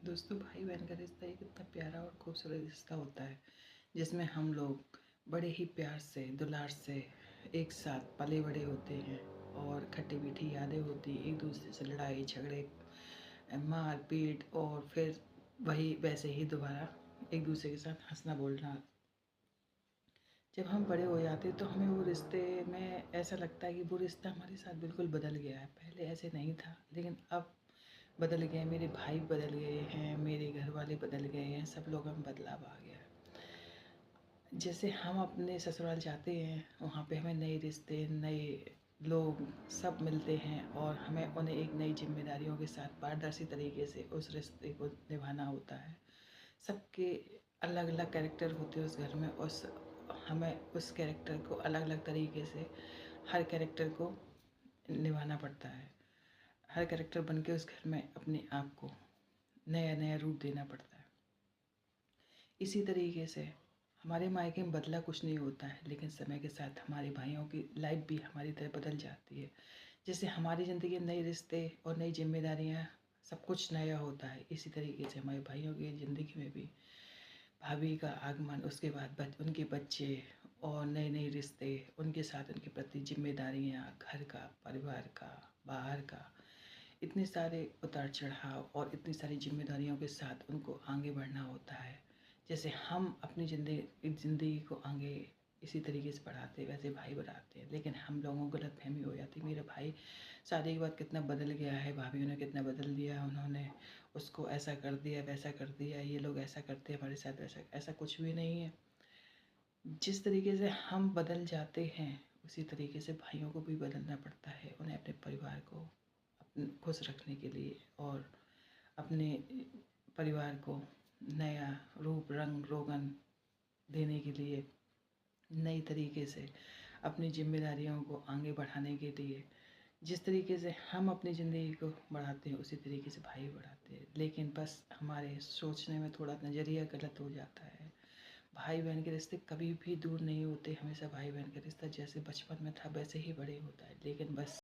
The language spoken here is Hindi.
दोस्तों, भाई बहन का रिश्ता एक इतना प्यारा और खूबसूरत रिश्ता होता है जिसमें हम लोग बड़े ही प्यार से दुलार से एक साथ पले बड़े होते हैं और खट्टी मीठी यादें होती हैं। एक दूसरे से लड़ाई झगड़े, मार पीट और फिर वही वैसे ही दोबारा एक दूसरे के साथ हंसना बोलना। जब हम बड़े हो जाते हैं तो हमें वो रिश्ते में ऐसा लगता है कि वो रिश्ता हमारे साथ बिल्कुल बदल गया है। पहले ऐसे नहीं था, लेकिन अब बदल गए हैं। मेरे भाई बदल गए हैं, मेरे घर वाले बदल गए हैं, सब लोगों में बदलाव आ गया है। जैसे हम अपने ससुराल जाते हैं, वहाँ पे हमें नए रिश्ते, नए लोग सब मिलते हैं और हमें उन्हें एक नई जिम्मेदारियों के साथ पारदर्शी तरीके से उस रिश्ते को निभाना होता है। सबके अलग अलग कैरेक्टर होते हैं उस घर में, उस हमें उस कैरेक्टर को अलग अलग तरीके से हर कैरेक्टर को निभाना पड़ता है। हर कैरेक्टर बन के उस घर में अपने आप को नया नया रूप देना पड़ता है। इसी तरीके से हमारे मायके में बदला कुछ नहीं होता है, लेकिन समय के साथ हमारे भाइयों की लाइफ भी हमारी तरह बदल जाती है। जैसे हमारी ज़िंदगी में नए रिश्ते और नई जिम्मेदारियाँ, सब कुछ नया होता है, इसी तरीके से हमारे भाइयों की ज़िंदगी में भी भाभी का आगमन, उसके बाद उनके बच्चे और नए नए रिश्ते, उनके साथ उनके प्रति जिम्मेदारियाँ, घर का, परिवार का, बाहर का, इतने सारे उतार चढ़ाव और इतनी सारी जिम्मेदारियों के साथ उनको आगे बढ़ना होता है। जैसे हम अपनी ज़िंदगी को आगे इसी तरीके से बढ़ाते हैं, वैसे भाई बढ़ाते हैं। लेकिन हम लोगों को गलतफहमी हो जाती है, मेरा भाई शादी के बाद कितना बदल गया है, भाभी ने कितना बदल दिया, उन्होंने उसको ऐसा कर दिया, वैसा कर दिया, ये लोग ऐसा करते हैं हमारे साथ, वैसा। ऐसा कुछ भी नहीं है। जिस तरीके से हम बदल जाते हैं, उसी तरीके से भाइयों को भी बदलना पड़ता है, उन्हें अपने परिवार को खुश रखने के लिए और अपने परिवार को नया रूप रंग रोगन देने के लिए, नई तरीके से अपनी जिम्मेदारियों को आगे बढ़ाने के लिए जिस तरीके से हम अपनी ज़िंदगी को बढ़ाते हैं, उसी तरीके से भाई बढ़ाते हैं। लेकिन बस हमारे सोचने में थोड़ा नज़रिया गलत हो जाता है। भाई बहन के रिश्ते कभी भी दूर नहीं होते, हमेशा भाई बहन का रिश्ता जैसे बचपन में था वैसे ही बड़े होता है। लेकिन बस